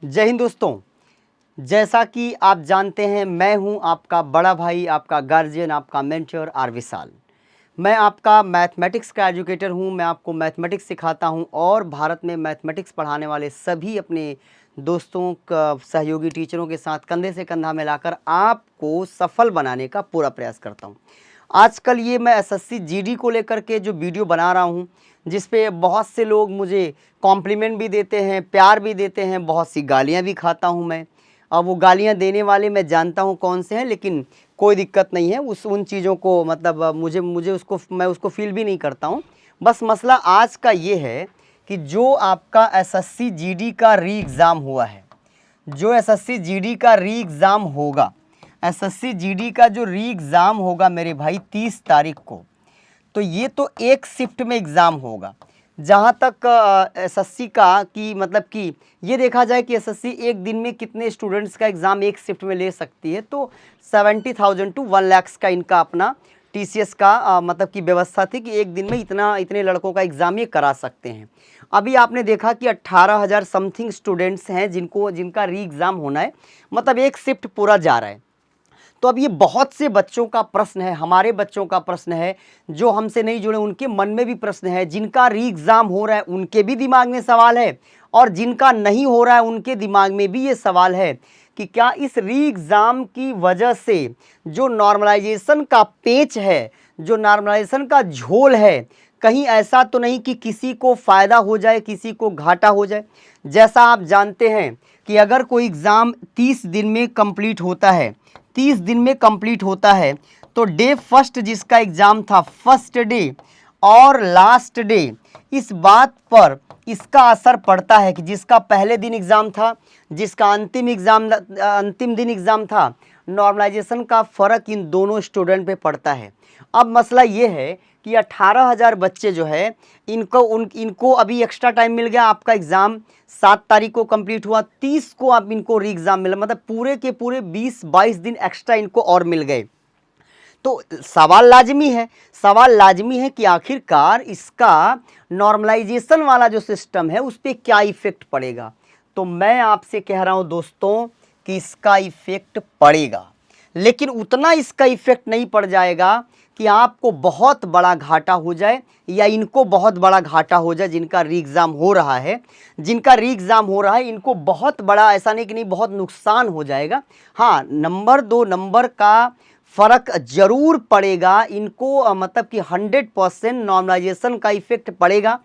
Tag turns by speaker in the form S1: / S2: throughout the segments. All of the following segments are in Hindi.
S1: जय हिंद दोस्तों। जैसा कि आप जानते हैं, मैं हूं आपका बड़ा भाई, आपका गार्जियन, आपका मेंटर आर विशाल। मैं आपका मैथमेटिक्स का एजुकेटर हूं। मैं आपको मैथमेटिक्स सिखाता हूं और भारत में मैथमेटिक्स पढ़ाने वाले सभी अपने दोस्तों का सहयोगी टीचरों के साथ कंधे से कंधा मिलाकर आपको सफल बनाने का पूरा प्रयास करता हूं। आजकल ये मैं एसएससी जीडी को लेकर के जो वीडियो बना रहा हूं, जिस पे बहुत से लोग मुझे कॉम्प्लीमेंट भी देते हैं, प्यार भी देते हैं, बहुत सी गालियां भी खाता हूं मैं। अब वो गालियां देने वाले मैं जानता हूं कौन से हैं, लेकिन कोई दिक्कत नहीं है उन चीज़ों को, मतलब मैं उसको फील भी नहीं करता हूं। बस मसला आज का ये है कि जो आपका एसएससी जीडी का री एग्ज़ाम हुआ है, जो एसएससी जीडी का री एग्ज़ाम होगा, एसएससी जीडी का जो री एग्ज़ाम होगा मेरे भाई 30 तारीख को, तो ये तो एक शिफ्ट में एग्ज़ाम होगा। जहाँ तक एसएससी का कि मतलब कि ये देखा जाए कि एसएससी एक दिन में कितने स्टूडेंट्स का एग्ज़ाम एक शिफ्ट में ले सकती है, तो 70,000 टू 1 लाख का इनका अपना टीसीएस का मतलब कि व्यवस्था थी कि एक दिन में इतने लड़कों का एग्ज़ाम ये करा सकते हैं। अभी आपने देखा कि 18,000 समथिंग स्टूडेंट्स हैं जिनका री एग्ज़ाम होना है, मतलब एक शिफ्ट पूरा जा रहा है। तो अब ये बहुत से बच्चों का प्रश्न है, हमारे बच्चों का प्रश्न है, जो हमसे नहीं जुड़े उनके मन में भी प्रश्न है, जिनका री एग्ज़ाम हो रहा है उनके भी दिमाग में सवाल है, और जिनका नहीं हो रहा है उनके दिमाग में भी ये सवाल है कि क्या इस री एग्ज़ाम की वजह से जो नॉर्मलाइजेशन का पेच है, जो नॉर्मलाइजेशन का झोल है, कहीं ऐसा तो नहीं कि किसी को फ़ायदा हो जाए, किसी को घाटा हो जाए। जैसा आप जानते हैं कि अगर कोई एग्ज़ाम 30 दिन में कंप्लीट होता है, 30 दिन में कंप्लीट होता है, तो डे फर्स्ट जिसका एग्ज़ाम था, फर्स्ट डे और लास्ट डे, इस बात पर इसका असर पड़ता है कि जिसका पहले दिन एग्ज़ाम था, जिसका अंतिम दिन एग्ज़ाम था, नॉर्मलाइजेशन का फ़र्क इन दोनों स्टूडेंट पे पड़ता है। अब मसला ये है कि 18,000 बच्चे जो है, इनको अभी एक्स्ट्रा टाइम मिल गया। आपका एग्ज़ाम 7 तारीख को कंप्लीट हुआ, 30 को आप इनको री एग्ज़ाम मिला, मतलब पूरे के पूरे 20-22 दिन एक्स्ट्रा इनको और मिल गए। तो सवाल लाजमी है कि आखिरकार इसका नॉर्मलाइजेशन वाला जो सिस्टम है उस पर क्या इफ़ेक्ट पड़ेगा। तो मैं आपसे कह रहा हूं दोस्तों कि इसका इफ़ेक्ट पड़ेगा, लेकिन उतना इसका इफ़ेक्ट नहीं पड़ जाएगा कि आपको बहुत बड़ा घाटा हो जाए या इनको बहुत बड़ा घाटा हो जाए। जिनका री एग्ज़ाम हो रहा है, इनको बहुत बड़ा, ऐसा नहीं कि नहीं, बहुत नुकसान हो जाएगा। हाँ, नंबर 2 नंबर का फ़र्क ज़रूर पड़ेगा इनको, मतलब कि 100% नॉर्मलाइजेशन का इफ़ेक्ट पड़ेगा।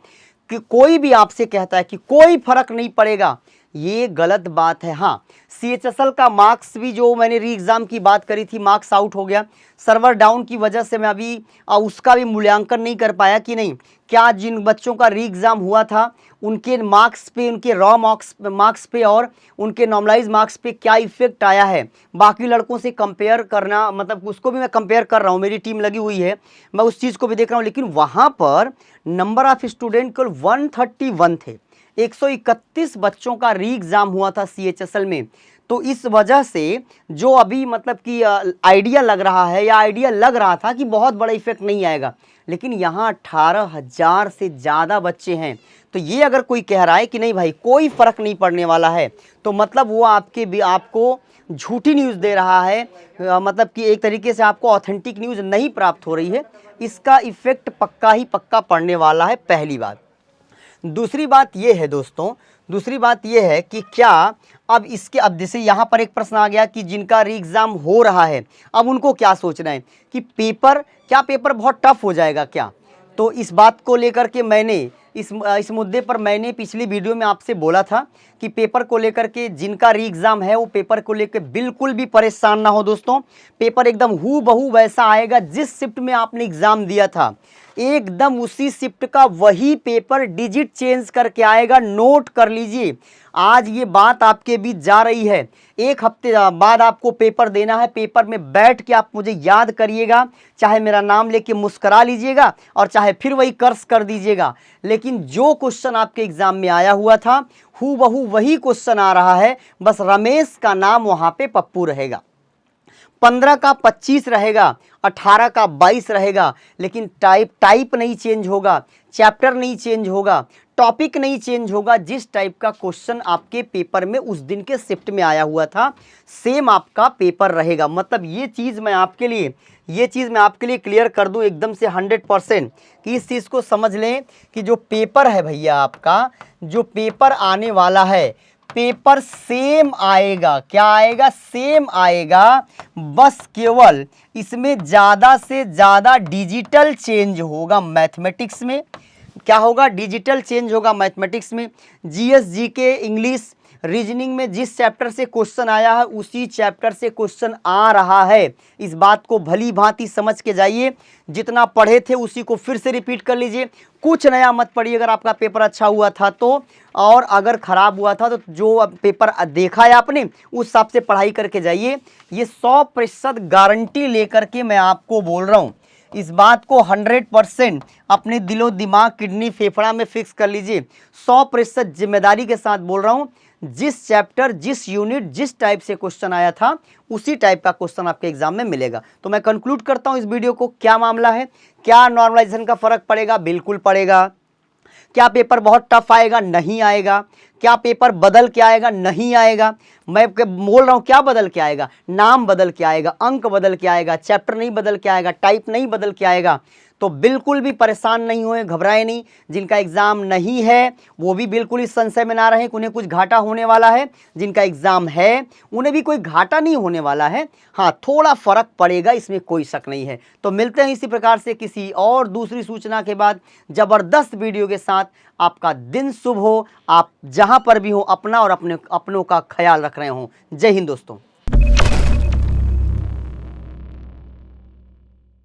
S1: कि कोई भी आपसे कहता है कि कोई फ़र्क नहीं पड़ेगा, ये गलत बात है। हाँ, सीएचएसएल का मार्क्स भी, जो मैंने री एग्ज़ाम की बात करी थी, मार्क्स आउट हो गया सर्वर डाउन की वजह से। मैं अभी उसका भी मूल्यांकन नहीं कर पाया कि नहीं, क्या जिन बच्चों का री एग्ज़ाम हुआ था उनके मार्क्स पे, उनके रॉ मार्क्स पे और उनके नॉर्मलाइज मार्क्स पे क्या इफ़ेक्ट आया है, बाकी लड़कों से कंपेयर करना, मतलब उसको भी मैं कंपेयर कर रहा हूँ, मेरी टीम लगी हुई है, मैं उस चीज़ को भी देख रहा हूँ। लेकिन वहाँ पर नंबर ऑफ़ स्टूडेंट केवल 131 थे, 131 बच्चों का री एग्ज़ाम हुआ था सीएचएसएल में। तो इस वजह से जो अभी मतलब कि आइडिया लग रहा है, या आइडिया लग रहा था कि बहुत बड़ा इफेक्ट नहीं आएगा, लेकिन यहाँ 18,000 से ज़्यादा बच्चे हैं। तो ये अगर कोई कह रहा है कि नहीं भाई कोई फ़र्क नहीं पड़ने वाला है, तो मतलब वो आपको झूठी न्यूज़ दे रहा है, मतलब कि एक तरीके से आपको ऑथेंटिक न्यूज़ नहीं प्राप्त हो रही है। इसका इफ़ेक्ट पक्का ही पक्का पड़ने वाला है, पहली बात। दूसरी बात ये है दोस्तों, दूसरी बात ये है कि क्या अब जैसे यहाँ पर एक प्रश्न आ गया कि जिनका री एग्ज़ाम हो रहा है, अब उनको क्या सोचना है कि पेपर बहुत टफ हो जाएगा क्या। तो इस बात को लेकर के मैंने इस मुद्दे पर मैंने पिछली वीडियो में आपसे बोला था कि पेपर को लेकर के जिनका री एग्ज़ाम है वो पेपर को लेकर बिल्कुल भी परेशान ना हो दोस्तों। पेपर एकदम हूबहू वैसा आएगा जिस शिफ्ट में आपने एग्ज़ाम दिया था, एकदम उसी शिफ्ट का वही पेपर, डिजिट चेंज करके आएगा। नोट कर लीजिए, आज ये बात आपके बीच जा रही है, 1 हफ्ते बाद आपको पेपर देना है। पेपर में बैठ के आप मुझे याद करिएगा, चाहे मेरा नाम लेके मुस्करा लीजिएगा और चाहे फिर वही कर्स कर दीजिएगा, लेकिन जो क्वेश्चन आपके एग्जाम में आया हुआ था हूबहू वही क्वेश्चन आ रहा है, बस रमेश का नाम वहां पे पप्पू रहेगा। 15 का 25 रहेगा, 18 का 22 रहेगा, लेकिन टाइप नहीं चेंज होगा, चैप्टर नहीं चेंज होगा, टॉपिक नहीं चेंज होगा, जिस टाइप का क्वेश्चन आपके पेपर में उस दिन के शिफ्ट में आया हुआ था सेम आपका पेपर रहेगा। मतलब ये चीज़ मैं आपके लिए क्लियर कर दूं एकदम से 100% कि इस चीज़ को समझ लें कि जो पेपर है भैया, आपका जो पेपर आने वाला है, पेपर सेम आएगा। क्या आएगा? सेम आएगा। बस केवल इसमें ज़्यादा से ज़्यादा डिजिटल चेंज होगा। मैथमेटिक्स में क्या होगा? डिजिटल चेंज होगा मैथमेटिक्स में। जीएस, जीके, इंग्लिश, रीजनिंग में जिस चैप्टर से क्वेश्चन आया है उसी चैप्टर से क्वेश्चन आ रहा है। इस बात को भली भांति समझ के जाइए। जितना पढ़े थे उसी को फिर से रिपीट कर लीजिए, कुछ नया मत पढ़िए। अगर आपका पेपर अच्छा हुआ था तो, और अगर ख़राब हुआ था तो जो पेपर देखा है आपने उस हिसाब से पढ़ाई करके जाइए। ये 100% गारंटी लेकर के मैं आपको बोल रहा हूँ। इस बात को 100% अपने दिलो दिमाग, किडनी, फेफड़ा में फिक्स कर लीजिए। 100% जिम्मेदारी के साथ बोल रहा हूँ। जिस चैप्टर, जिस यूनिट, जिस टाइप से क्वेश्चन आया था उसी टाइप का क्वेश्चन आपके एग्जाम में मिलेगा। तो मैं कंक्लूड करता हूँ इस वीडियो को। क्या मामला है? क्या नॉर्मलाइजेशन का फर्क पड़ेगा? बिल्कुल पड़ेगा। क्या पेपर बहुत टफ आएगा? नहीं आएगा। क्या पेपर बदल के आएगा? नहीं आएगा। मैं बोल रहा हूँ क्या बदल के आएगा? नाम बदल के आएगा, अंक बदल के आएगा, चैप्टर नहीं बदल के आएगा, टाइप नहीं बदल के आएगा। तो बिल्कुल भी परेशान नहीं हुए, घबराए नहीं। जिनका एग्ज़ाम नहीं है वो भी बिल्कुल इस संशय में ना रहें कि उन्हें कुछ घाटा होने वाला है। जिनका एग्ज़ाम है उन्हें भी कोई घाटा नहीं होने वाला है। हाँ, थोड़ा फ़र्क पड़ेगा, इसमें कोई शक नहीं है। तो मिलते हैं इसी प्रकार से किसी और दूसरी सूचना के बाद ज़बरदस्त वीडियो के साथ। आपका दिन शुभ हो। आप जहाँ पर भी हो अपना और अपनों का ख्याल रख रहे हों। जय हिंद दोस्तों।